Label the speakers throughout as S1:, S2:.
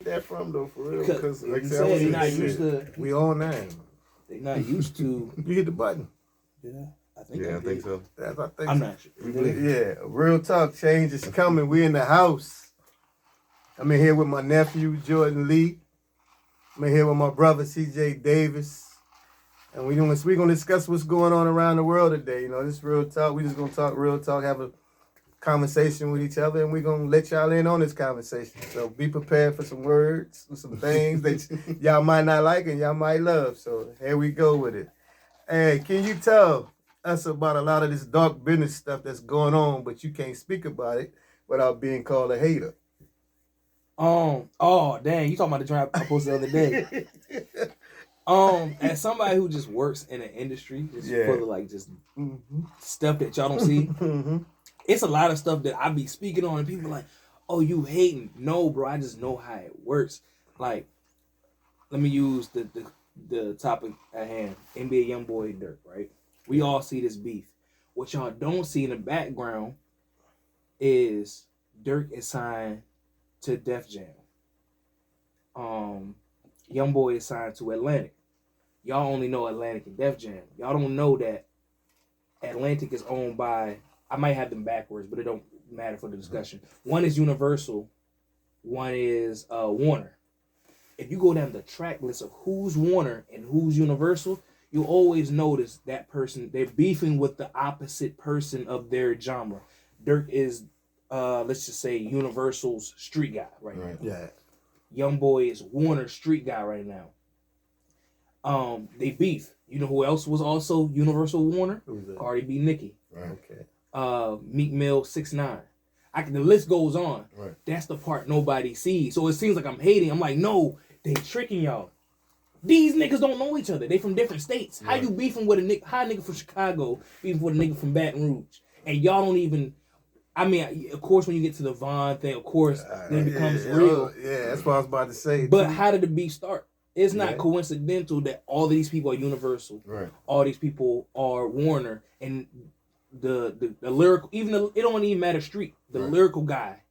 S1: That from though for real?
S2: Because
S1: Because like I
S2: said,
S1: said,
S2: they're not used to.
S3: We on now.
S2: They're not used to.
S3: You hit the button.
S2: Yeah, I think.
S1: Yeah, I think so.
S3: That's, I think
S2: I'm
S3: so.
S2: not sure.
S3: Yeah, real talk. Change is coming. We in the house. I'm in here with my nephew Jordan Lee. I'm in here with my brother CJ Davis. And we're gonna discuss what's going on around the world today. You know, this real talk. We just gonna talk real talk, have a conversation with each other, and we're gonna let y'all in on this conversation. So be prepared for some words and some things that y'all might not like and y'all might love. So here we go with it. Hey, can you tell us about a lot of this dark business stuff that's going on, but you can't speak about it without being called a hater?
S2: Oh dang, you talking about the joint I posted the other day. As somebody who just works in an industry, just full of like just stuff that y'all don't see, it's a lot of stuff that I be speaking on, and people are like, "Oh, you hating?" No, bro, I just know how it works. Like, let me use the topic at hand: NBA YoungBoy and Dirk. Right? We all see this beef. What y'all don't see in the background is Dirk is signed to Def Jam. YoungBoy is signed to Atlantic. Y'all only know Atlantic and Def Jam. Y'all don't know that Atlantic is owned by, I might have them backwards, but it don't matter for the discussion. One is Universal, one is Warner. If you go down the track list of who's Warner and who's Universal, you always notice that person, they're beefing with the opposite person of their genre. Dirk is, let's just say, Universal's street guy right now.
S3: Yeah.
S2: YoungBoy is Warner's street guy right now. They beef. You know who else was also Universal Warner?
S3: Who's that?
S2: Cardi B, Nicki.
S1: Right.
S3: Okay.
S2: Meek Mill, 6ix9ine. The list goes on.
S1: Right.
S2: That's the part nobody sees. So it seems like I'm hating. I'm like, no, they tricking y'all. These niggas don't know each other. They from different states. Right. How you beefing with a nigga? How a nigga from Chicago beefing with a nigga from Baton Rouge? And y'all don't even. I mean, of course, when you get to the Von thing, of course, then it becomes real.
S3: Yeah, that's what I was about to say.
S2: But how did the beef start? It's not coincidental that all of these people are Universal.
S1: Right.
S2: All these people are Warner, and the lyrical, it don't even matter street. The lyrical guy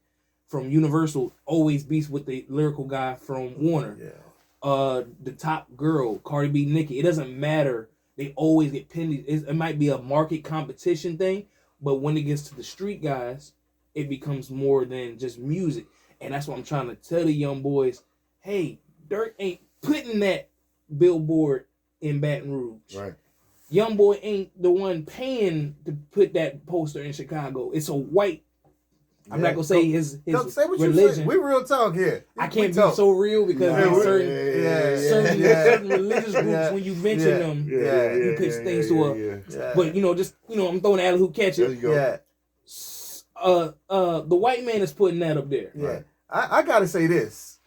S2: from Universal always beefs with the lyrical guy from Warner.
S3: Yeah.
S2: The top girl, Cardi B, Nicki. It doesn't matter. They always get pinned. It might be a market competition thing, but when it gets to the street guys, it becomes more than just music. And that's what I'm trying to tell the young boys. Hey, Dirk ain't putting that billboard in Baton Rouge.
S1: Right.
S2: YoungBoy ain't the one paying to put that poster in Chicago. It's a white. I'm not gonna say his
S3: say what
S2: religion.
S3: We real talk here.
S2: I can't be so real because certain religious groups, when you mention them, you pitch things to a. But I'm throwing the alley hoop catch it.
S3: Yeah.
S2: The white man is putting that up there.
S3: Yeah. I gotta say this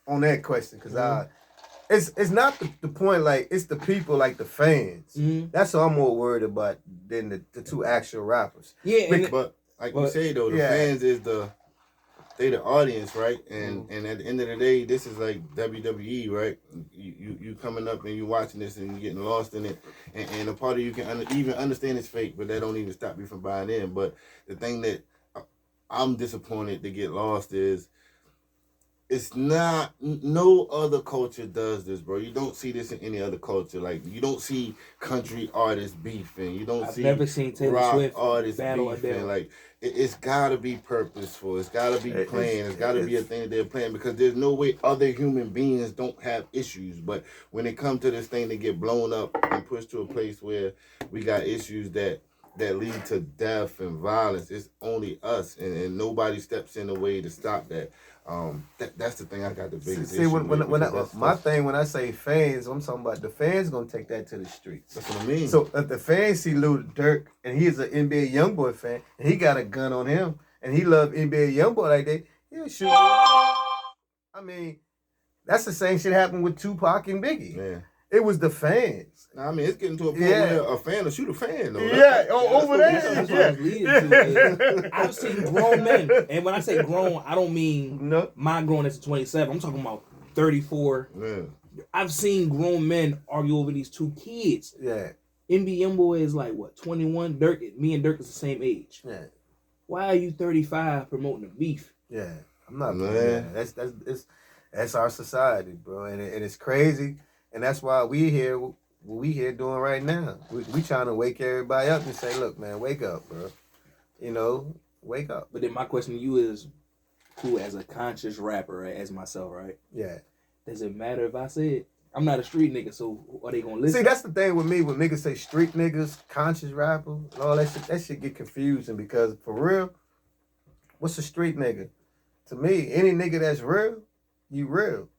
S3: on that question because it's not the point, like it's the people, like the fans. That's what I'm more worried about than the two actual rappers.
S2: Yeah,
S1: but like you say though, the fans is the audience, right? And at the end of the day, this is like WWE, right? You coming up and you watching this and you getting lost in it, and a part of you can even understand it's fake, but that don't even stop you from buying in. But the thing that I'm disappointed to get lost is, it's not, no other culture does this, bro. You don't see this in any other culture. Like, you don't see country artists beefing. You don't see
S2: never seen Taylor
S1: rock
S2: Swift
S1: artists
S2: battle
S1: beefing. Like, it's got to be purposeful. It's got to be planned. It's got to be a thing that they're playing, because there's no way other human beings don't have issues. But when it comes to this thing, they get blown up and pushed to a place where we got issues that lead to death and violence. It's only us, and nobody steps in the way to stop that. That's the thing I got the biggest issue with.
S3: My thing when I say fans, I'm talking about the fans gonna take that to the streets.
S1: That's what I mean.
S3: So if the fans see Lil Durk and he's an NBA YoungBoy fan and he got a gun on him and he love NBA YoungBoy like that, he'll shoot him. I mean, that's the same shit happened with Tupac and Biggie.
S1: Yeah.
S3: It was the fans.
S1: I mean, it's getting to a point where a fan will shoot a fan, though.
S3: Over there.
S2: That's what I was leading to. I've seen grown men, and when I say grown, I don't mean my grown as a 27. I'm talking about 34.
S1: Yeah.
S2: I've seen grown men argue over these two kids.
S3: Yeah.
S2: NBA YoungBoy is like, what, 21? Me and Dirk is the same age.
S3: Yeah. Why
S2: are you 35 promoting a beef?
S3: Yeah. I'm not. Man. That's That's our society, bro, and it's crazy, and that's why we here. What we here doing right now? We trying to wake everybody up and say, look, man, wake up, bro. You know, wake up.
S2: But then my question to you is, who as a conscious rapper, right, as myself, right?
S3: Yeah.
S2: Does it matter if I say it? I'm not a street nigga, so are they gonna listen?
S3: See, that's the thing with me when niggas say street niggas, conscious rapper, and all that shit get confusing because for real, what's a street nigga? To me, any nigga that's real, you real.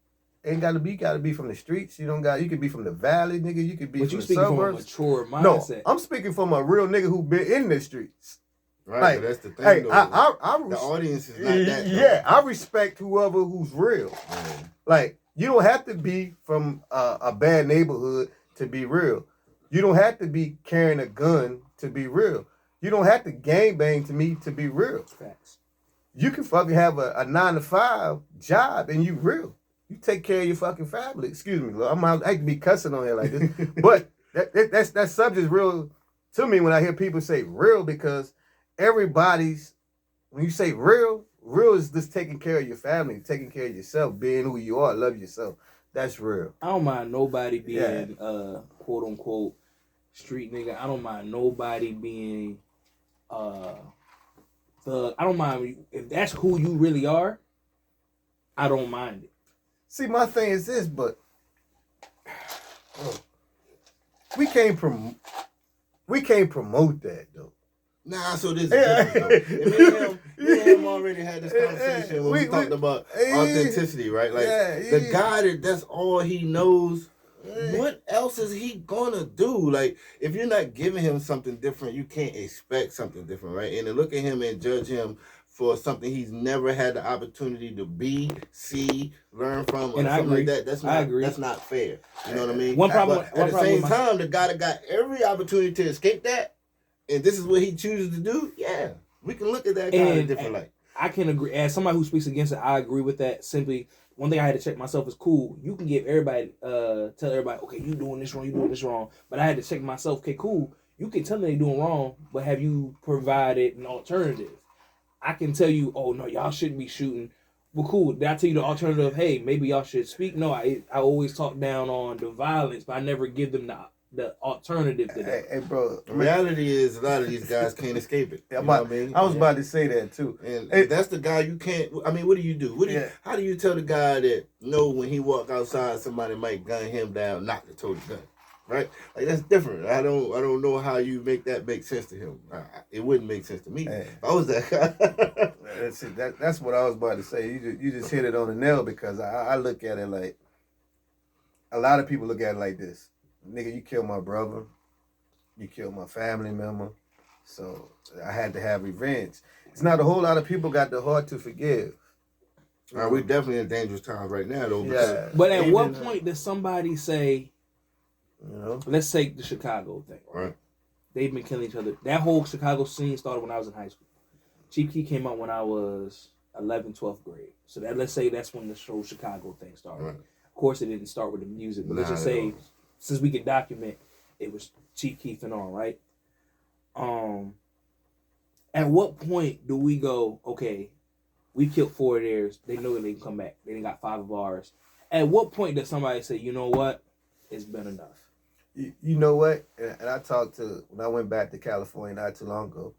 S3: Ain't gotta be from the streets. You could be from the valley, nigga. You could be
S2: but
S3: from
S2: you
S3: the
S2: speaking
S3: suburbs.
S2: from a mature mindset.
S3: No, I'm speaking from a real nigga who been in the streets.
S1: Right,
S3: like,
S1: that's the thing.
S3: Hey,
S1: though.
S3: the
S1: audience is not that.
S3: Yeah, I respect whoever who's real.
S1: Yeah.
S3: Like, you don't have to be from a bad neighborhood to be real. You don't have to be carrying a gun to be real. You don't have to gangbang to me to be real.
S2: Facts.
S3: You can fucking have a 9-to-5 job and you real. You take care of your fucking family. Excuse me, Lord. I hate to be cussing on here like this, but that subject's real to me when I hear people say real because when you say real is just taking care of your family, taking care of yourself, being who you are, love yourself. That's real.
S2: I don't mind nobody being quote unquote street nigga. I don't mind nobody being thug. I don't mind if that's who you really are. I don't mind it.
S3: See, my thing is this, but we can't promote that though.
S1: Nah, so this is different though. Me and him already had this conversation when we talked about authenticity, right? Like the guy that's all he knows. What else is he gonna do? Like, if you're not giving him something different, you can't expect something different, right? And to look at him and judge him for something he's never had the opportunity to be, see, learn from, or
S2: and
S1: something like that. That's not fair. You know what I mean?
S2: One problem.
S1: At the same time, the guy that got every opportunity to escape that, and this is what he chooses to do. Yeah, we can look at that guy in a different light.
S2: I can agree. As somebody who speaks against it, I agree with that. Simply, one thing I had to check myself is cool. You can give everybody, tell everybody, okay, you doing this wrong. But I had to check myself. Okay, cool. You can tell me they doing wrong, but have you provided an alternative? I can tell you, oh no, y'all shouldn't be shooting. Well, cool. Did I tell you the alternative? Hey, maybe y'all should speak. No, I always talk down on the violence, but I never give them the alternative to that.
S3: Hey, bro.
S1: The reality is a lot of these guys can't escape it. You know what I mean?
S3: I was about to say that too.
S1: And that's the guy you can't. I mean, what do you do? How do you tell the guy that when he walk outside, somebody might gun him down, not to tote the gun? Right, like that's different. I don't know how you make that make sense to him. It wouldn't make sense to me.
S3: Hey.
S1: If I was that guy.
S3: That's what I was about to say. You just hit it on the nail because I look at it like a lot of people look at it like this. Nigga, you killed my brother, you killed my family member, so I had to have revenge. It's not a whole lot of people got the heart to forgive.
S1: We're definitely in dangerous times right now, though.
S3: Yeah.
S2: But at what point does somebody say?
S3: You know?
S2: Let's take the Chicago thing.
S1: Right.
S2: They've been killing each other. That whole Chicago scene started when I was in high school. Chief Keef came out when I was 11th, 12th grade. So let's say that's when the whole Chicago thing started.
S1: Right.
S2: Of course, it didn't start with the music, but let's just say, since we can document, it was Chief Keef and all, right? At what point do we go, okay, we killed 4 of theirs. They know they can come back. They done got 5 of ours. At what point does somebody say, you know what? It's been enough.
S3: You know what? And I talked to, when I went back to California not too long ago,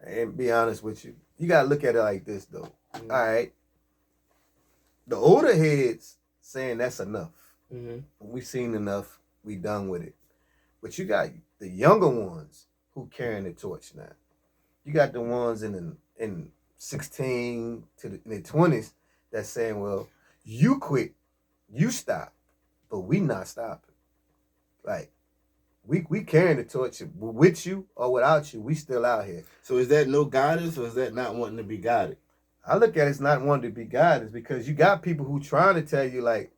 S3: and be honest with you, you got to look at it like this, though. Mm-hmm. All right. The older heads saying that's enough.
S2: Mm-hmm.
S3: We've seen enough. We done with it. But you got the younger ones who carrying the torch now. You got the ones in 16 to in their 20s that's saying, well, you quit, you stop, but we not stopping. Like, we carrying the torch with you or without you. We still out here.
S1: So is that no guidance or is that not wanting to be guided?
S3: I look at it as not wanting to be guided because you got people who trying to tell you like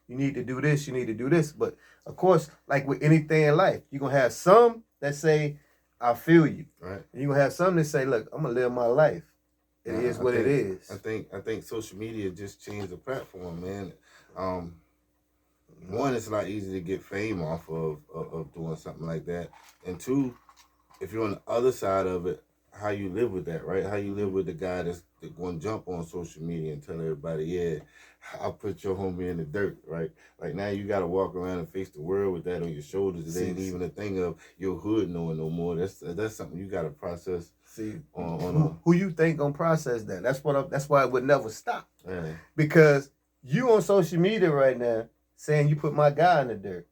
S3: you need to do this, you need to do this. But of course, like with anything in life, you're gonna have some that say, I feel you.
S1: Right. And
S3: you're gonna have some that say, look, I'm gonna live my life. It is what it is.
S1: I think social media just changed the platform, man. One, it's a lot easier to get fame off of doing something like that. And two, if you're on the other side of it, how you live with that, right? How you live with the guy that's going to jump on social media and tell everybody, yeah, I'll put your homie in the dirt, right? Like now you got to walk around and face the world with that on your shoulders. It ain't even a thing of your hood knowing no more. That's something you got to process.
S3: See, who you think gonna process that? That's why it would never stop.
S1: Yeah.
S3: Because you on social media right now saying you put my guy in the dirt.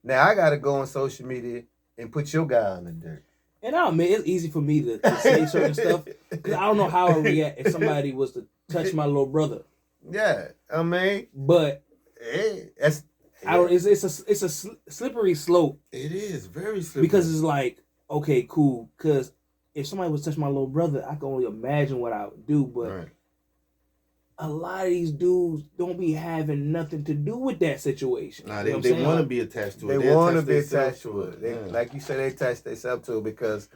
S3: Now I gotta go on social media and put your guy in the dirt.
S2: And I admit it's easy for me to say certain stuff because I don't know how I would react if somebody was to touch my little brother.
S3: Yeah, I mean,
S2: but
S3: hey, that's
S2: I don't. It's a slippery slope.
S1: It is very slippery
S2: because it's like, okay, cool. Because if somebody was to touch my little brother, I can only imagine what I would do. But
S1: right.
S2: A lot of these dudes don't be having nothing to do with that situation.
S1: Nah, they want to be attached to it.
S3: They want to be attached to it. They, like you said, they attach themselves to it because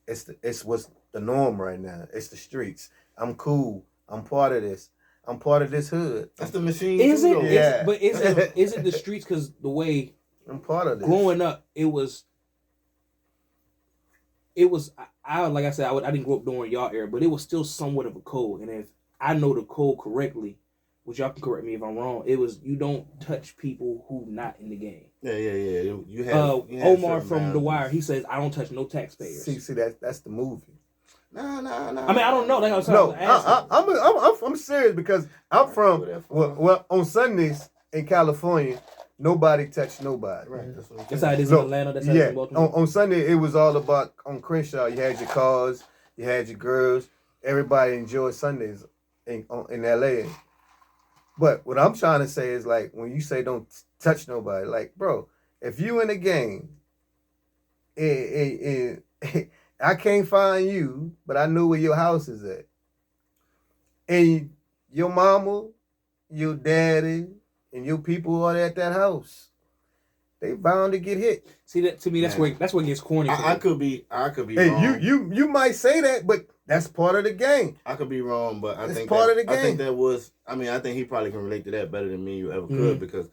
S3: it's what's the norm right now. It's the streets. I'm cool. I'm part of this. I'm part of this hood.
S1: That's the machine.
S2: Is it?
S3: Yeah.
S2: But is it the streets? Because the way
S3: I'm part of this.
S2: Growing up, it was. I like I said, I didn't grow up during y'all era, but it was still somewhat of a code. And if I know the code correctly, which y'all can correct me if I'm wrong, it was you don't touch people who not in the game.
S1: Yeah. You have
S2: Omar from The Wire. He says, "I don't touch no taxpayers."
S3: See, that's the movie.
S1: No.
S2: I mean, I don't know. Like I was
S3: no, I'm serious because I'm from well on Sundays in California. Nobody touched nobody.
S1: Right.
S2: That's how it is in Atlanta. That's how it is in Baltimore.
S3: On Sunday it was all about on Crenshaw. You had your cars, you had your girls. Everybody enjoyed Sundays in LA. But what I'm trying to say is like when you say don't touch nobody, like bro, if you in a game, and I can't find you, but I know where your house is at, and your mama, your daddy, and your people are at that house, they bound to get hit.
S2: See that to me, that's where it gets corny.
S1: I could be
S3: hey,
S1: wrong.
S3: You might say that, but that's part of the game.
S1: I could be wrong, but I think
S3: part of the game.
S1: I think that was. I mean, I think he probably can relate to that better than me you ever could because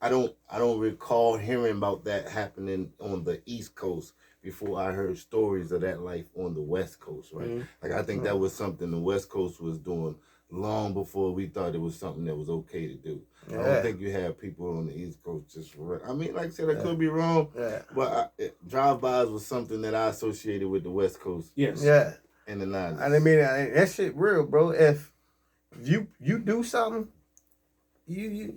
S1: I don't recall hearing about that happening on the East Coast before I heard stories of that life on the West Coast. Right? Like I think that was something the West Coast was doing long before we thought it was something that was okay to do. Yeah. I don't think you have people on the East Coast just. I mean, like I said, I could be wrong. Yeah. But drive-bys was something that I associated with the West Coast.
S2: Yes.
S3: Yeah.
S1: In the 90s.
S3: I mean, that shit real, bro. If you do something, you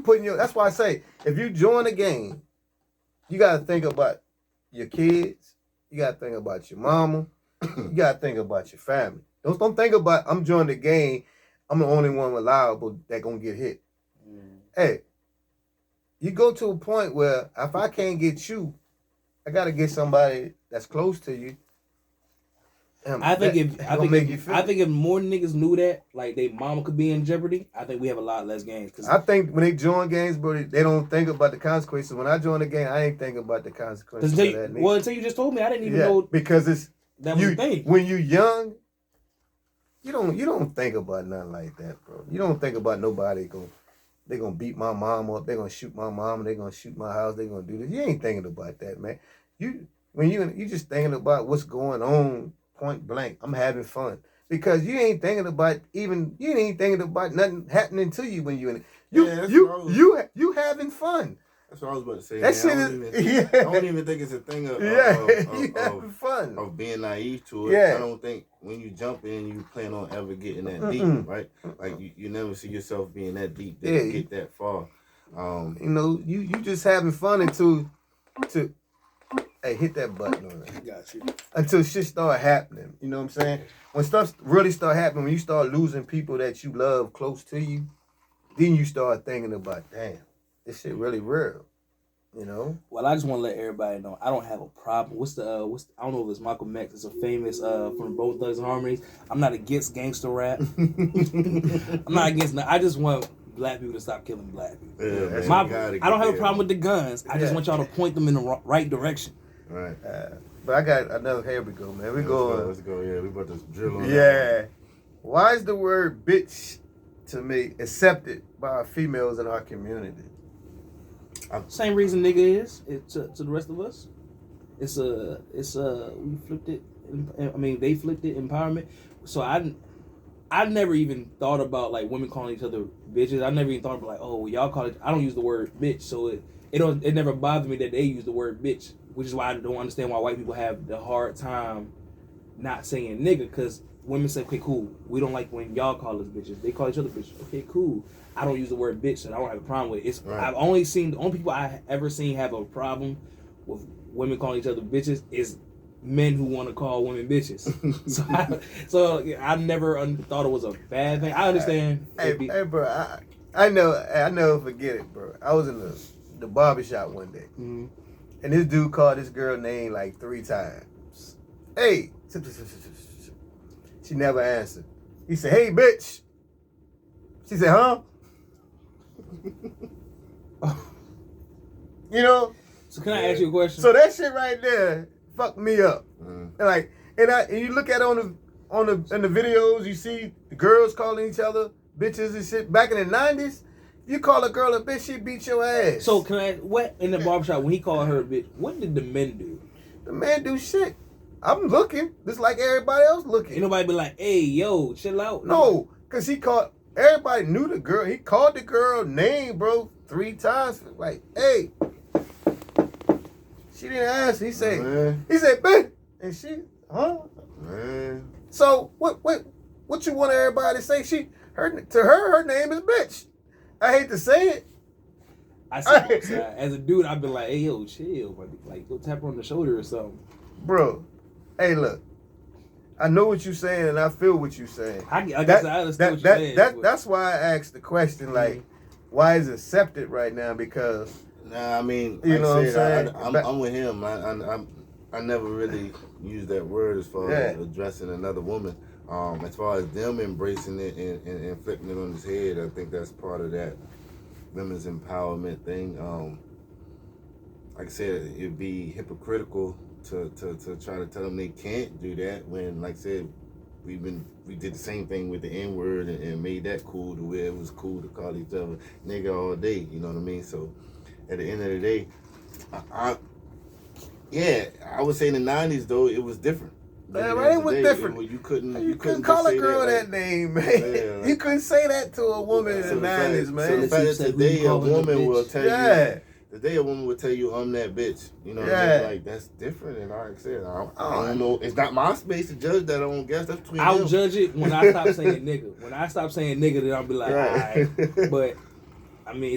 S3: putting your. That's why I say if you join the game, you gotta think about your kids. You gotta think about your mama. You gotta think about your family. Don't think about I'm joining the game. I'm the only one reliable that gonna get hit. Hey, you go to a point where if I can't get you, I gotta get somebody that's close to you.
S2: I think if more niggas knew that, like they mama could be in jeopardy, I think we have a lot less games. Cause
S3: I think when they join games, bro, they don't think about the consequences. When I join the game, I ain't thinking about the consequences.
S2: Until you just told me, I didn't even know
S3: because
S2: that was a thing.
S3: When you young, you don't think about nothing like that, bro. You don't think about nobody they gonna beat my mom up, they gonna shoot my mom, they gonna shoot my house, they gonna do this. You ain't thinking about that, man. You just thinking about what's going on. Point blank, I'm having fun because you ain't thinking about nothing happening to you when you in it. You having fun.
S1: That's what I was about to say.
S3: That shit
S1: I don't even think it's a thing of
S3: having fun
S1: of being naive to it. Yeah. I don't think when you jump in, you plan on ever getting that deep, right? Like you never see yourself being that deep that you get that far.
S3: You just having fun until hey, hit that button on that.
S2: Got you.
S3: Until shit start happening. You know what I'm saying? When stuff really start happening, when you start losing people that you love close to you, then you start thinking about, damn, this shit really real. You know?
S2: Well, I just want to let everybody know I don't have a problem. I don't know if it's Malcolm X. It's a famous from both Thugs and Harmonies. I'm not against gangster rap. I'm not against. I just want black people to stop killing black people.
S1: Yeah,
S2: I don't have a problem with the guns. I just want y'all to point them in the right direction.
S1: Right.
S3: But I got another. Here we go, man.
S1: Let's go. Yeah, we about to drill on that.
S3: Yeah. Why is the word bitch to me accepted by females in our community?
S2: Same reason nigga is to the rest of us. We flipped it. they inflicted empowerment. So I never even thought about like women calling each other bitches. I never even thought about like, oh, y'all call it. I don't use the word bitch, so it never bothered me that they use the word bitch, which is why I don't understand why white people have the hard time not saying nigga, because women say, okay, cool, we don't like when y'all call us bitches. They call each other bitches. Okay, cool. I don't use the word bitch, so I don't have a problem with it. It's right. I've only seen the only people I ever seen have a problem with women calling each other bitches is men who want to call women bitches. so I never thought it was a bad thing. I understand.
S3: Hey, bro, I never forget it, bro. I was in the barbershop one day, and this dude called this girl name like 3 times. Hey, she never answered. He said, "Hey, bitch." She said, "Huh?" You know.
S2: So can I ask you a question?
S3: So that shit right there fucked me up. And you look at in the videos, you see the girls calling each other bitches and shit. Back in the 90s, you call a girl a bitch, she beat your ass.
S2: So can I? What in the barbershop when he called her a bitch? What did the men do?
S3: The men do shit. I'm looking, just like everybody else looking.
S2: Ain't nobody be like, "Hey, yo, chill out."
S3: No, cause he called. Everybody knew the girl. He called the girl name, bro, 3 times. Like, hey. She didn't answer. He said, bitch. And she, huh?
S1: Man.
S3: So what you want everybody to say? Her name is bitch. I hate to say it.
S2: I see both sides. As a dude, I've been like, hey, yo, chill. Like, go tap her on the shoulder or something.
S3: Bro, hey, look. I know what you're saying, and I feel what you're saying.
S2: I guess I understand what you're saying.
S3: That's why I asked the question, like, why is it accepted right now? Because...
S1: Nah, I mean,
S3: you know what I'm saying?
S1: I'm with him. I never really used that word as far as addressing another woman. As far as them embracing it and flipping it on his head, I think that's part of that women's empowerment thing. Like I said, it'd be hypocritical to try to tell them they can't do that when, like I said, we did the same thing with the N-word and made that cool to where it was cool to call each other nigga all day. You know what I mean? So. At the end of the day, I would say in the 90s though it was different.
S3: Man, it was different.
S1: You couldn't
S3: call a girl that name, man. Yeah, you couldn't say that to a woman in the 90s, man.
S1: So the fact that today a woman will tell you, today a woman will tell you I'm that bitch. You know what I mean? Like that's different. And like I said, I don't know. It's not my space to judge that. I don't guess that's between
S2: I'll
S1: them.
S2: judge it when I stop saying nigga. When I stop saying nigga, then I'll be like,
S1: right.
S2: Alright. But I mean,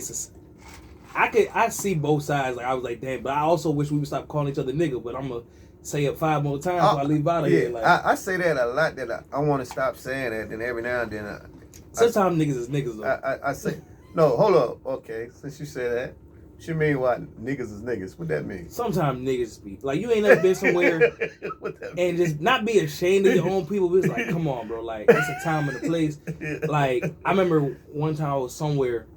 S2: I see both sides. Like I was like, damn, but I also wish we would stop calling each other nigga. But I'm gonna say it 5 more times before I leave out of here. Like
S3: I say that a lot. That I want to stop saying that. Then every now and then,
S2: sometimes niggas is niggas though.
S3: I say no. Hold up. Okay, since you say that, what you mean why niggas is niggas? What that mean?
S2: Sometimes niggas speak like you ain't never been somewhere and just not be ashamed of your own people. But it's like, come on, bro. Like it's a time and a place. Like I remember one time I was somewhere.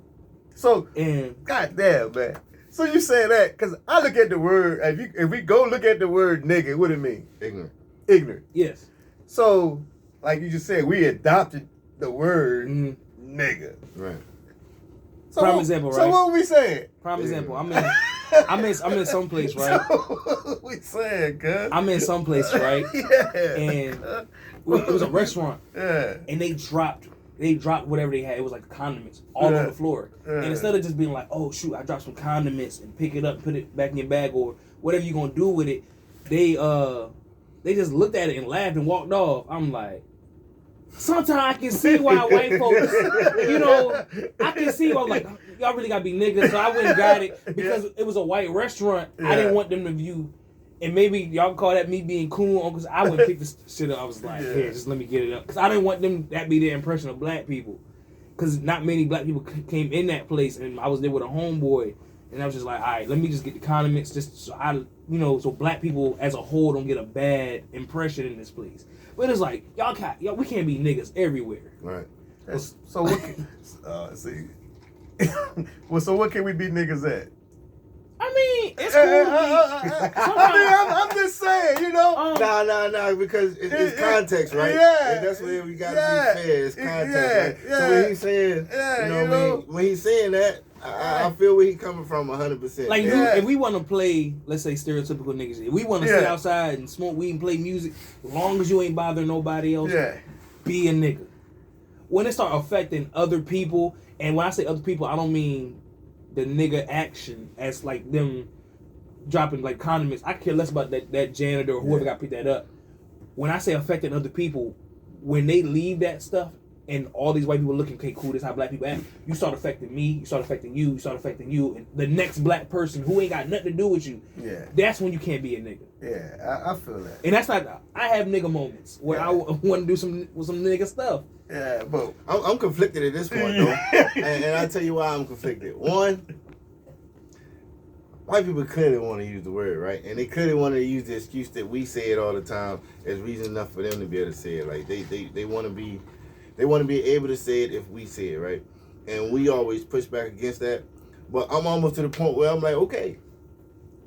S3: So,
S2: and
S3: goddamn, man. So you say that, because I look at the word, if we go look at the word nigga, what it mean? Ignorant.
S2: Yes.
S3: So, like you just said, we adopted the word nigga.
S1: Right.
S3: So
S2: prime example, right?
S3: So what we saying?
S2: Prime example. I'm in some place, right?
S3: So what we saying, cuz?
S2: I'm in some place, right? And it was a restaurant.
S3: Yeah.
S2: And they dropped whatever they had. It was like condiments all on the floor. And instead of just being like, oh shoot, I dropped some condiments and pick it up, put it back in your bag or whatever you're gonna do with it, they just looked at it and laughed and walked off. I'm like, sometimes I can see why white folks, I can see why I'm like, y'all really gotta be niggas. So I went and got it because it was a white restaurant. I didn't want them to view. And maybe y'all call that me being cool, because I wouldn't pick this shit up. I was like, here, just let me get it up. Because I didn't want them that be their impression of black people. Because not many black people came in that place, and I was there with a homeboy. And I was just like, all right, let me just get the condiments just so so black people as a whole don't get a bad impression in this place. But it's like, we can't be niggas everywhere.
S1: Right.
S3: So what can, see. Well, so what can we be niggas at?
S2: I mean, It's cool.
S3: I'm just saying, you know.
S1: Nah, because it's context, right?
S3: Yeah.
S1: And that's where we gotta be fair. It's context, right? So when he's saying, when he's saying that, I feel where he's coming from 100%.
S2: Like, if we want to play, let's say, stereotypical niggas, if we want to sit outside and smoke weed and play music, as long as you ain't bothering nobody else, be a nigga. When it start affecting other people, and when I say other people, I don't mean the nigga action as like them dropping like condiments. I care less about that janitor or whoever got picked that up. When I say affecting other people, when they leave that stuff and all these white people looking, okay, cool, this is how black people act, you start affecting me, you start affecting you, you start affecting you, and the next black person who ain't got nothing to do with you, that's when you can't be a nigga.
S3: Yeah, I feel that.
S2: And that's not, I have nigga moments where I want to do some nigga stuff.
S3: Yeah, but
S1: I'm conflicted at this point, though. and I'll tell you why I'm conflicted. One, white people clearly want to use the word, right? And they clearly want to use the excuse that we say it all the time as reason enough for them to be able to say it. Like, they want to be able to say it if we say it, right? And we always push back against that. But I'm almost to the point where I'm like, okay,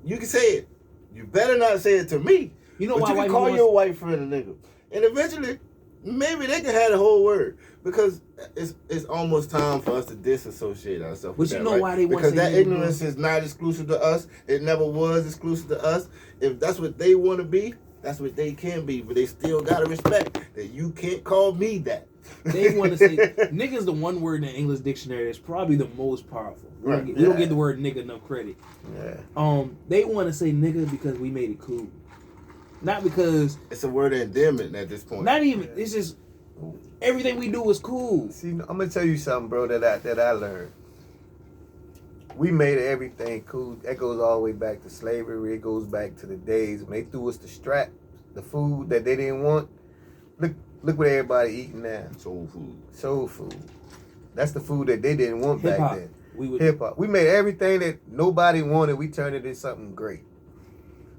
S1: you can say it. You better not say it to me.
S2: You know
S1: but
S2: why
S1: you can
S2: white
S1: call
S2: people
S1: your white friend a nigga. And eventually, maybe they can have the whole word. Because it's almost time for us to disassociate ourselves with
S2: that,
S1: you
S2: know
S1: right?
S2: Why they want
S1: Because that
S2: ignorance
S1: ignorance is not exclusive to us. It never was exclusive to us. If that's what they want to be, that's what they can be. But they still got to respect that you can't call me that.
S2: They want to say, nigga is the one word in the English dictionary that's probably the most powerful. We don't give the word nigga enough credit.
S3: Yeah.
S2: They want to say nigga because we made it cool. Not because...
S1: It's a word of endearment at this point.
S2: Not even, it's just... Everything we do is cool.
S3: See, I'm gonna tell you something, bro, that I learned. We made everything cool. That goes all the way back to slavery. It goes back to the days when they threw us the strap, the food that they didn't want. Look what everybody eating now. Soul food. That's the food that they didn't want
S2: Hip-hop.
S3: back then. Hip-hop. We made everything that nobody wanted. We turned it into something great.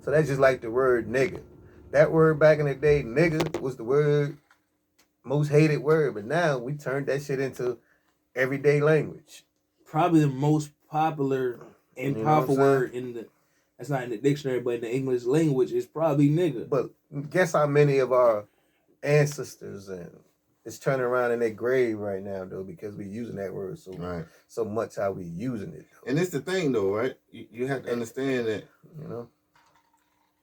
S3: So that's just like the word nigga. That word back in the day, nigga, was the word, most hated word, but now we turned that shit into everyday language.
S2: Probably the most popular and powerful word that's not in the dictionary, but in the English language is probably nigga.
S3: But guess how many of our ancestors is turning around in their grave right now, though, because we using that word so much how we using it. Though.
S1: And it's the thing, though, right? You have to understand that,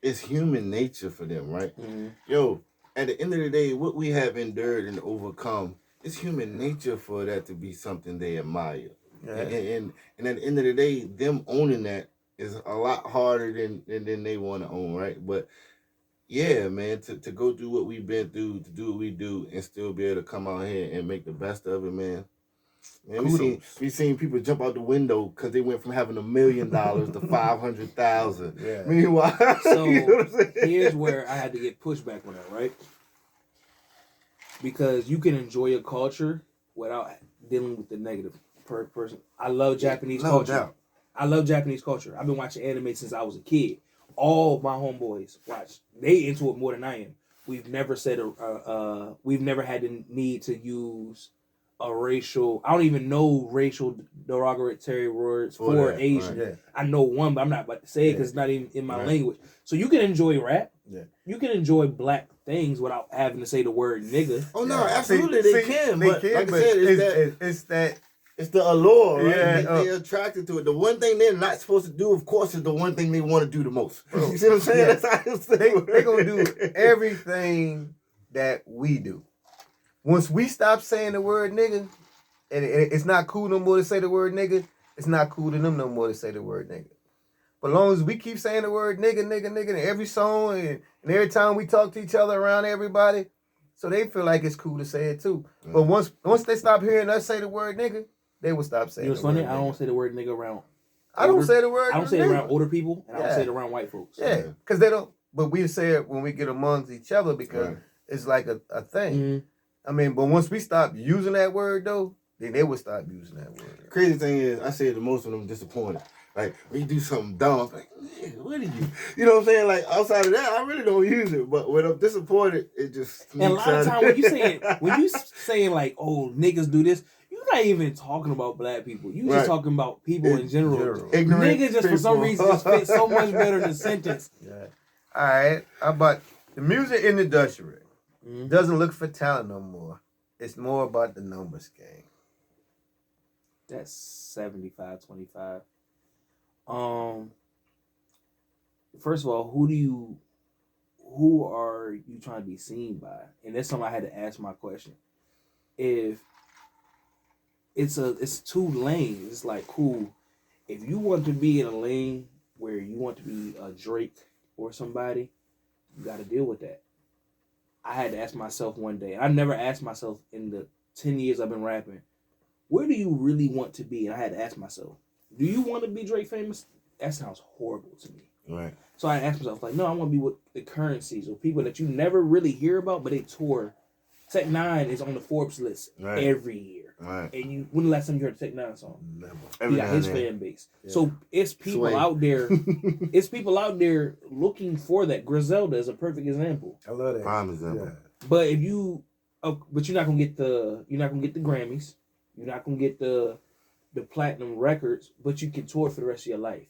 S1: it's human nature for them, right?
S2: Mm-hmm.
S1: Yo, at the end of the day, what we have endured and overcome, it's human nature for that to be something they admire. Yeah. And at the end of the day, them owning that is a lot harder than they want to own, right? But yeah, man, to go through what we've been through, to do what we do, and still be able to come out here and make the best of it, man. Man, we seen people jump out the window because they went from having $1 million to $500,000.
S3: Yeah.
S1: Meanwhile,
S2: so here's where I had to get pushback on that, right? Because you can enjoy a culture without dealing with the negative person. I love Japanese culture.
S3: Doubt.
S2: I love Japanese culture. I've been watching anime since I was a kid. All of my homeboys watch. They into it more than I am. We've never said we've never had the need to use a racial. I don't even know racial derogatory words for Asian.
S3: Right, yeah.
S2: I know one, but I'm not about to say it because it's not even in my language. So you can enjoy rap.
S3: Yeah.
S2: You can enjoy black things without having to say the word nigga.
S1: Oh no, absolutely they can. But like I said, it's the allure, right?
S3: Yeah,
S1: they're attracted to it. The one thing they're not supposed to do, of course, is the one thing they want to do the most. You see what I'm saying?
S3: Yeah.
S1: That's how it's
S3: They're going to do everything that we do. Once we stop saying the word nigga, and it's not cool no more to say the word nigga, it's not cool to them no more to say the word nigga. But as long as we keep saying the word nigga in every song and every time we talk to each other around everybody, so they feel like it's cool to say it too. Mm. But once they stop hearing us say the word nigga, they will stop saying it.
S2: You know what's funny? I don't say the word nigga around.
S3: I don't say the word.
S2: I don't say it around older people, and I don't say it around white folks.
S3: Yeah, because they don't. But we say it when we get amongst each other because it's like a thing. Mm-hmm. I mean, but once we stop using that word though, then they would stop using that word.
S1: Crazy thing is, I say it the most when I'm disappointed. Like when you do something dumb, I'm like, what are you? You know what I'm saying? Like outside of that, I really don't use it. But when I'm disappointed, it just.
S2: And a lot of times when you saying like, oh, niggas do this, you You're not even talking about black people. You
S1: Right.
S2: just talking about people in general.
S1: Ignorant
S2: Niggas just for some
S1: people.
S2: reason just fit so much better in the sentence.
S3: Yeah. All right. How about the music industry? Doesn't look for talent no more. It's more about the numbers game.
S2: That's 75-25. First of all, who are you trying to be seen by? And that's something I had to ask my question. If it's two lanes, it's like, cool. If you want to be in a lane where you want to be a Drake or somebody, you got to deal with that. I had to ask myself one day, and I never asked myself in the 10 years I've been rapping, where do you really want to be? And I had to ask myself, do you want to be Drake famous? That sounds horrible to me.
S1: Right.
S2: So I asked myself, like, no, I want to be with the currencies or people that you never really hear about, but they tour. Tech Nine is on the Forbes list every year.
S1: Right.
S2: And when the last time you heard a Tech Nine song?
S3: Never.
S2: He got his fan base. Yeah. So it's people out there. It's people out there looking for that. Griselda is a perfect example.
S3: I love that.
S1: Prime example.
S2: Yeah. But if you, but you're not gonna get the Grammys. You're not gonna get the platinum records. But you can tour for the rest of your life.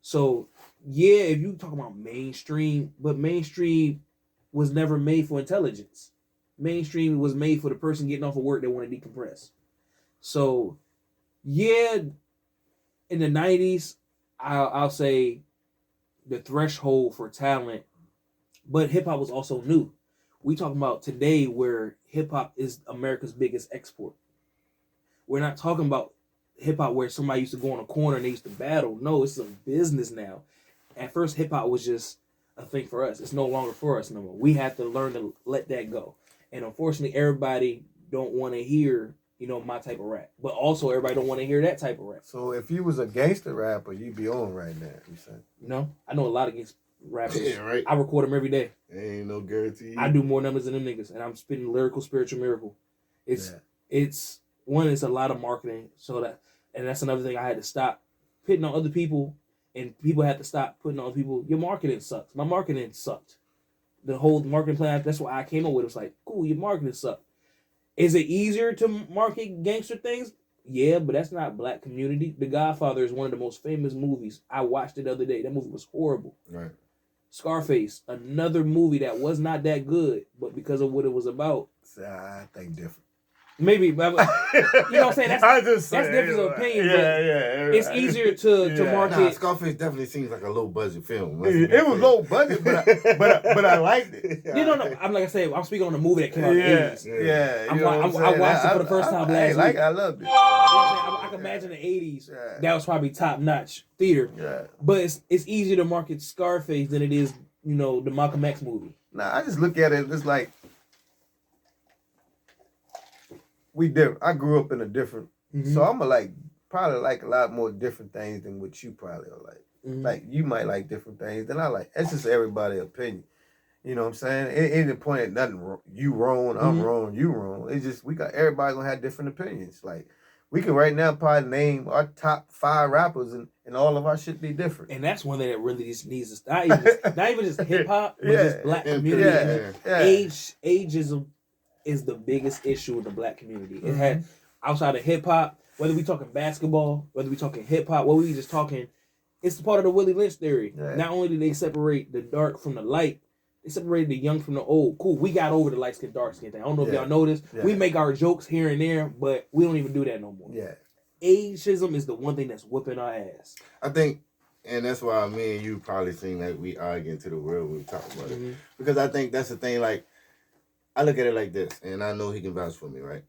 S2: So yeah, if you talk about mainstream, but mainstream was never made for intelligence. Mainstream was made for the person getting off of work that want to decompress. So, yeah, in the 90s, I'll say the threshold for talent, but hip-hop was also new. We talking about today where hip-hop is America's biggest export. We're not talking about hip-hop where somebody used to go on a corner and they used to battle. No, it's a business now. At first, hip-hop was just a thing for us. It's no longer for us no more. We have to learn to let that go. And unfortunately, everybody don't want to hear, my type of rap. But also, everybody don't want to hear that type of rap.
S3: So if you was a gangster rapper, you'd be on right now, you said?
S2: No, I know a lot of gangster rappers.
S1: Yeah, right.
S2: I record them every day.
S1: Ain't no guarantee.
S2: I do more numbers than them niggas. And I'm spitting lyrical, spiritual miracle. It's a lot of marketing. And that's another thing I had to stop putting on other people. And people had to stop putting on other people. Your marketing sucks. My marketing sucked. The whole marketing plan, that's what I came up with. It was like, cool, your marketing sucks. Is it easier to market gangster things? Yeah, but that's not black community. The Godfather is one of the most famous movies. I watched it the other day. That movie was horrible.
S1: Right.
S2: Scarface, another movie that was not that good, but because of what it was about.
S3: I think different.
S2: Maybe, but you know what I'm saying? That's different of opinion. Yeah. It's easier to market.
S1: Nah, Scarface definitely seems like a low budget film.
S3: It was low budget, but I liked it.
S2: I'm like I said, I'm speaking on a movie that came out in the 80s.
S3: Yeah.
S2: I watched it for the first time last week.
S3: I loved it.
S2: I can imagine the 80s.
S3: Yeah.
S2: That was probably top notch theater.
S3: Yeah.
S2: But it's easier to market Scarface than it is, the Malcolm X movie.
S3: Nah, I just look at it. It's like we different. I grew up in a different, so I'm probably like a lot more different things than what you probably are like. Like you might like different things than I like. It's just everybody's opinion. You know what I'm saying? It ain't the point of nothing wrong. You wrong, I'm wrong, you wrong. It's just everybody gonna have different opinions. Like we can right now probably name our top 5 rappers and all of our shit be different.
S2: And that's one thing that really just needs to stop. Not even just hip hop, but just black community. Ageism is the biggest issue in the black community. It had outside of hip hop, whether we talking basketball, whether we talking hip hop, whether we just talking, it's part of the Willie Lynch theory. Yeah. Not only did they separate the dark from the light, they separated the young from the old. Cool, we got over the light skin, dark skin thing. I don't know if y'all noticed. Yeah. We make our jokes here and there, but we don't even do that no more.
S3: Yeah.
S2: Ageism is the one thing that's whooping our ass.
S1: I think, and that's why me and you probably seem like we argue to the world when we talk about it. Because I think that's the thing, like, I look at it like this, and I know he can vouch for me, right?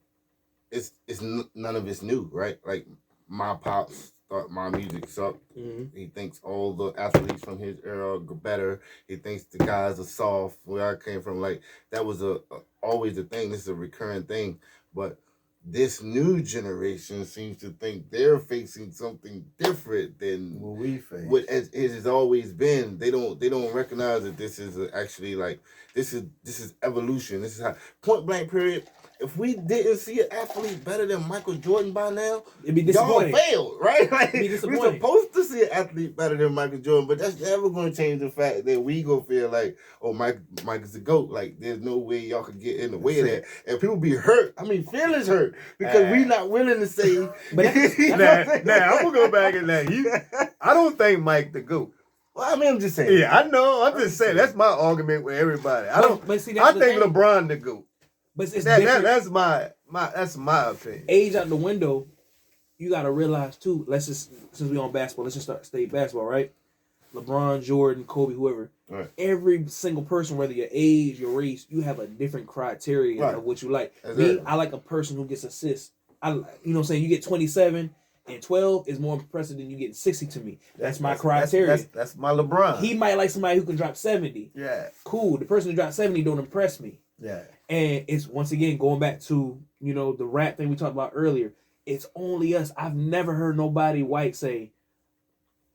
S1: It's none of it's new, right? Like, my pops thought my music sucked. He thinks all the athletes from his era are better. He thinks the guys are soft. Where I came from, like, that was always a thing. This is a recurring thing. But this new generation seems to think they're facing something different than
S3: what we face.
S1: What it has always been. They don't recognize that this is actually like this is evolution. This is how point blank period. if we didn't see an athlete better than Michael Jordan by now,
S2: it'd be
S1: y'all
S2: disappointing.
S1: failed, right? Like,
S2: It'd be
S1: we're
S2: disappointing.
S1: supposed to see an athlete better than Michael Jordan, but that's never going to change the fact that we gonna feel like, oh, Michael's the GOAT. Like, there's no way y'all could get in the way of that. And people be hurt. I mean, feelings hurt because we not willing to say.
S2: But
S3: now I'm gonna go back and I don't think Mike the GOAT.
S1: Well, I mean, I'm just saying.
S3: Yeah, I know. I'm just saying that's my argument with everybody. I don't.
S2: But see,
S3: I
S2: that's the
S3: think
S2: thing.
S3: LeBron the GOAT.
S2: But it's different.
S3: That's my opinion.
S2: Age out the window. You got to realize too. Since we on basketball, let's just stay basketball, right? LeBron, Jordan, Kobe, whoever.
S1: Right.
S2: Every single person, whether your age, your race, you have a different criteria
S1: Right.
S2: of what you like.
S1: Exactly.
S2: Me, I like a person who gets assists. You know what I'm saying? You get 27 and 12 is more impressive than you getting 60 to me. That's my criteria.
S3: That's my LeBron.
S2: He might like somebody who can drop 70.
S3: Yeah.
S2: Cool. The person who dropped 70 don't impress me.
S3: Yeah.
S2: And it's once again going back to, the rap thing we talked about earlier. It's only us. I've never heard nobody white say,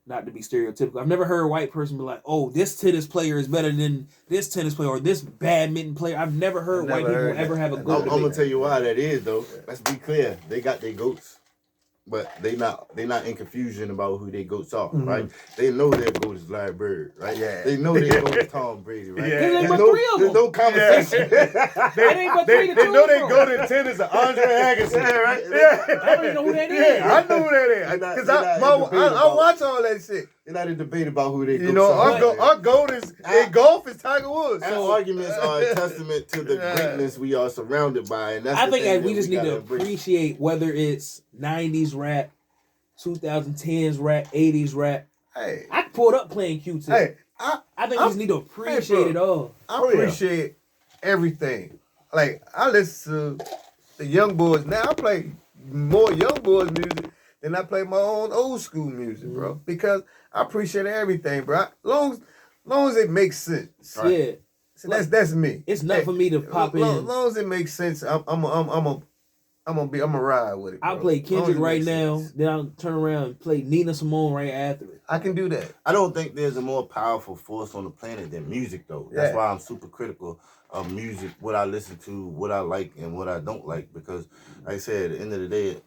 S2: not to be stereotypical, I've never heard a white person be like, oh, this tennis player is better than this tennis player or this badminton player. I've never heard white people ever have a goat
S1: I'm gonna
S2: debate.
S1: tell you why that is though. Let's be clear. They got their goats. But they not in confusion about who their goats are, right? They know their goat is Larry Bird, right?
S3: Yeah.
S1: They know their goat is Tom Brady, right?
S3: Yeah.
S2: There's
S1: There's,
S2: but three of
S1: there's
S2: them.
S1: no conversation.
S2: Ain't but three to
S3: They know
S2: choose
S3: they
S2: from.
S3: go to tennis of Andre Agassi.
S1: Yeah, right?
S2: I don't even know who that is.
S3: Yeah, I know who that is.
S1: They're not-
S3: Because
S1: they're not in debate
S3: I
S1: about-
S3: watch all that shit.
S1: They're not in debate about who they goats
S3: You know,
S1: are.
S3: our goat is in golf is Tiger Woods.
S1: Our arguments are a testament to the greatness we are surrounded by, and that's
S2: I
S1: the
S2: think
S1: thing
S2: that we just need
S1: gotta
S2: to
S1: embrace.
S2: appreciate whether it's 90s rap, 2010s rap, 80s rap.
S3: Hey,
S2: I pulled up playing Q-Tip.
S3: hey,
S2: I think we just need to appreciate it all.
S3: I
S1: Oh, yeah.
S3: appreciate everything. Like I listen to the young boys now. I play more young boys music than I play my own old school music, bro. Because I appreciate everything, bro. Long as it makes sense.
S1: Right.
S2: Yeah.
S3: So that's me.
S2: It's not for me to pop in.
S3: Long as it makes sense, I'm a ride with it.
S2: I'll
S3: bro.
S2: play
S3: Long as
S2: Kendrick
S3: it
S2: right
S3: makes
S2: now,
S3: sense.
S2: then I'll turn around and play Nina Simone right after it.
S3: I can do that.
S1: I don't think there's a more powerful force on the planet than music, though. That's
S3: Yeah.
S1: why I'm super critical of music, what I listen to, what I like, and what I don't like. Because, like I said, at the end of the day,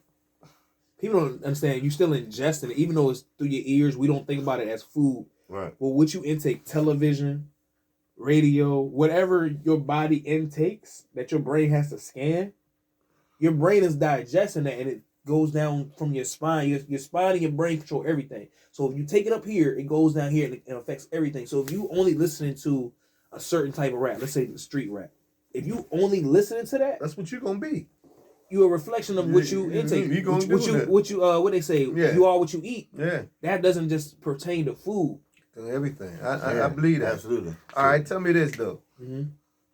S2: People don't understand. You still ingesting it, even though it's through your ears. We don't think about it as food.
S1: right?
S2: Well, what you intake, television, radio, whatever your body intakes that your brain has to scan, your brain is digesting that, and it goes down from your spine. Your spine and your brain control everything. So if you take it up here, it goes down here and it affects everything. So if you only listening to a certain type of rap, let's say the street rap, if you only listening to that,
S3: That's what you're gonna be.
S2: you're a reflection of what you intake.
S3: You gonna do that.
S2: What they say,
S3: Yeah.
S2: you are what you eat.
S3: Yeah,
S2: That doesn't just pertain to food.
S3: everything.
S1: Yeah,
S3: I believe that.
S1: Absolutely.
S3: All right, tell me this though.
S2: Mm-hmm.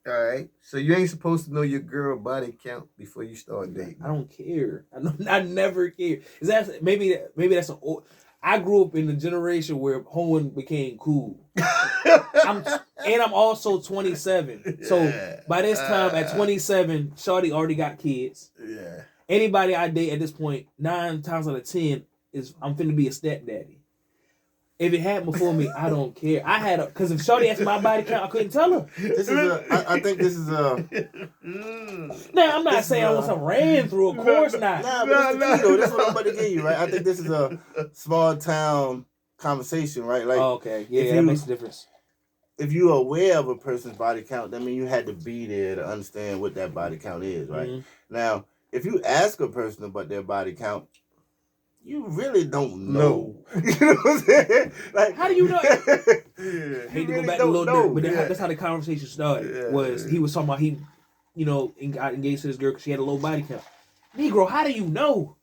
S3: All right, so you ain't supposed to know your girl body count before you start dating.
S2: I don't care. I never care. Is that maybe that's an old, I grew up in the generation where hoeing became cool. I'm also 27. So by this time at 27, Shawty already got kids.
S3: Yeah.
S2: Anybody I date at this point, 9 times out of 10 is I'm finna be a stepdaddy. If it happened before me, I don't care. Because if Shawty asked my body count, I couldn't tell her.
S1: I think this is a.
S2: Now, I'm not saying I want some ran through. Of course not.
S1: Nah, but this the key, though. This is what I'm about to give you, right? I think this is a small town conversation, right? Like,
S2: Oh, okay. Yeah,
S1: if
S2: that
S1: you-
S2: makes a difference.
S1: if you're aware of a person's body count, that means you had to be there to understand what that body count is, right?
S2: Mhm.
S1: Now, if you ask a person about their body count, you really don't know. You know what I'm saying? Like,
S2: How do you know?
S3: Yeah.
S2: Hate to
S1: really
S2: go back a
S1: don't
S2: little
S1: know.
S2: bit, but
S3: Yeah.
S2: that's how the conversation started.
S3: Yeah.
S2: Was he was talking about he, got engaged to this girl because she had a low body count. Negro, how do you know?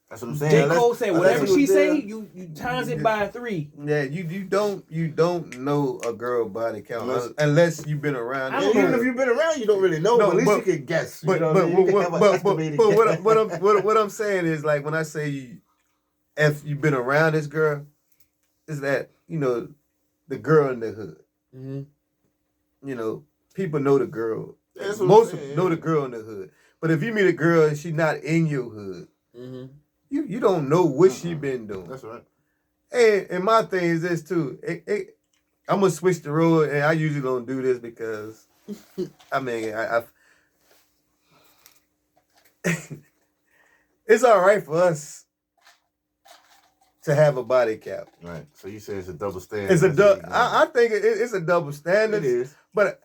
S1: That's what I'm saying.
S2: J.
S1: Unless-
S2: Cole said
S1: unless
S2: whatever
S1: you
S2: she
S1: was there-
S2: say, you times it by 3.
S3: Yeah, you don't know a girl body count
S1: Unless-
S3: unless you've been around.
S2: I
S1: Yeah,
S2: don't
S1: even
S2: know.
S1: if you've been around, you don't really know.
S3: No,
S1: but at least
S3: but-
S1: you can guess.
S3: But
S1: you know what I mean? You can have an estimated guess.
S3: what I'm saying is like when I say if you've been around this girl, is that the girl in the hood.
S2: Mm-hmm.
S3: People know the girl.
S1: That's what I'm
S3: Most
S1: saying,
S3: know
S1: yeah.
S3: the girl in the hood. But if you meet a girl and she's not in your hood,
S2: Mm-hmm.
S3: you don't know what she been doing.
S1: That's right.
S3: And my thing is this too. I'm gonna switch the road, and I usually don't do this because I it's all right for us to have a body count.
S1: Right. So you say it's a double standard.
S3: It's a I think it's a double standard.
S1: It is.
S3: But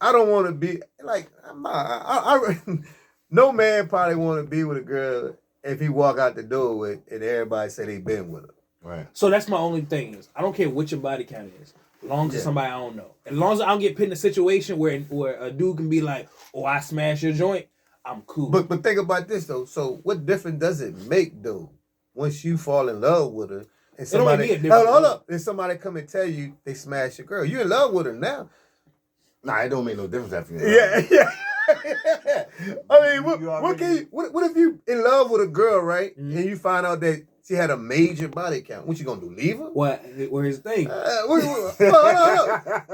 S3: I don't want to be like no man probably want to be with a girl if he walk out the door with and everybody say they been with her.
S1: Right.
S2: So that's my only thing is I don't care what your body count is, as long as it's somebody I don't know. As long as I don't get put in a situation where a dude can be like, "Oh, I smashed your joint," I'm cool.
S3: But think about this though. So what difference does it make though once you fall in love with her and somebody hold up, and somebody come and tell you they smashed your girl? You in love with her now?
S1: Nah, it don't make no difference after you.
S3: Yeah. I mean, what if you in love with a girl, right? Mm-hmm. And you find out that she had a major body count. What you gonna do? Leave her?
S2: What? Where's the thing?
S3: No.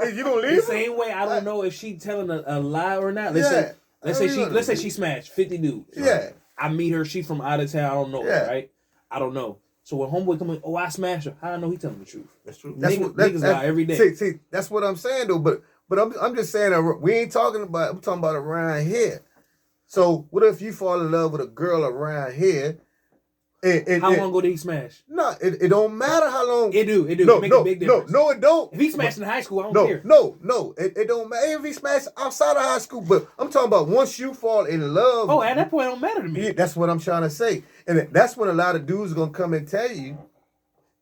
S3: You gonna leave her?
S2: The same way I don't know if she telling a lie or not. Let's say she smashed 50 dudes.
S3: Yeah.
S2: Right? I meet her. She from out of town. I don't know her, right? I don't know. So when homeboy come in, oh, I smashed her. How I know he telling the truth?
S1: That's true.
S2: Niggas lie every day.
S3: See, that's what I'm saying though. But I'm just saying we ain't talking about. I'm talking about around here. So what if you fall in love with a girl around here?
S2: How long ago did he smash?
S3: No, it don't matter how long.
S2: It do.
S3: No,
S2: it make a big difference.
S3: No, it don't.
S2: If he smashed in high school, I don't care.
S3: No. It don't matter if he smashed outside of high school. But I'm talking about once you fall in love.
S2: Oh, at that point, it don't matter to me.
S3: Yeah, that's what I'm trying to say. And that's when a lot of dudes gonna come and tell you.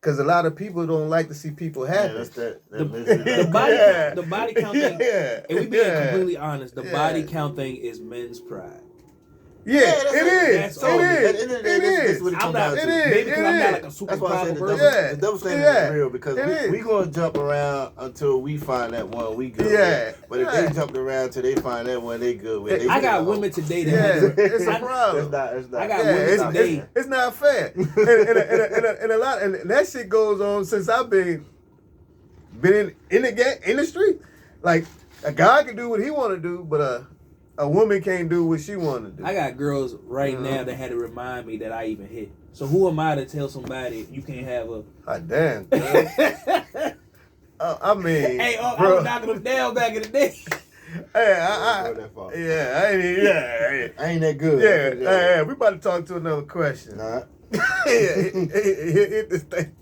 S3: Because a lot of people don't like to see people happy.
S1: Yeah, that's that
S2: the body count thing.
S3: Yeah.
S2: And we being completely honest, the body count thing is men's pride.
S3: Yeah, it is.
S1: At the end of the day, this is what it comes down to.
S2: Maybe because I'm not like a super
S1: That's why I said
S2: person.
S1: the double standard is real because we gonna jump around until we find that one we good with. But if they jumped around till they find that one they good with.
S2: I got women today that
S3: it's a problem.
S2: I got women today.
S3: It's not fair. and a lot and that shit goes on since I've been in the industry. Like a guy can do what he want to do, but a woman can't do what she want to do.
S2: I got girls right now that had to remind me that I even hit. So who am I to tell somebody you can't have a...
S3: God damn. I mean...
S2: Hey, I was knocking them down back in the day.
S3: Hey, I
S1: ain't that good.
S3: Yeah, we about to talk to another question.
S1: Nah.
S3: Hit this thing.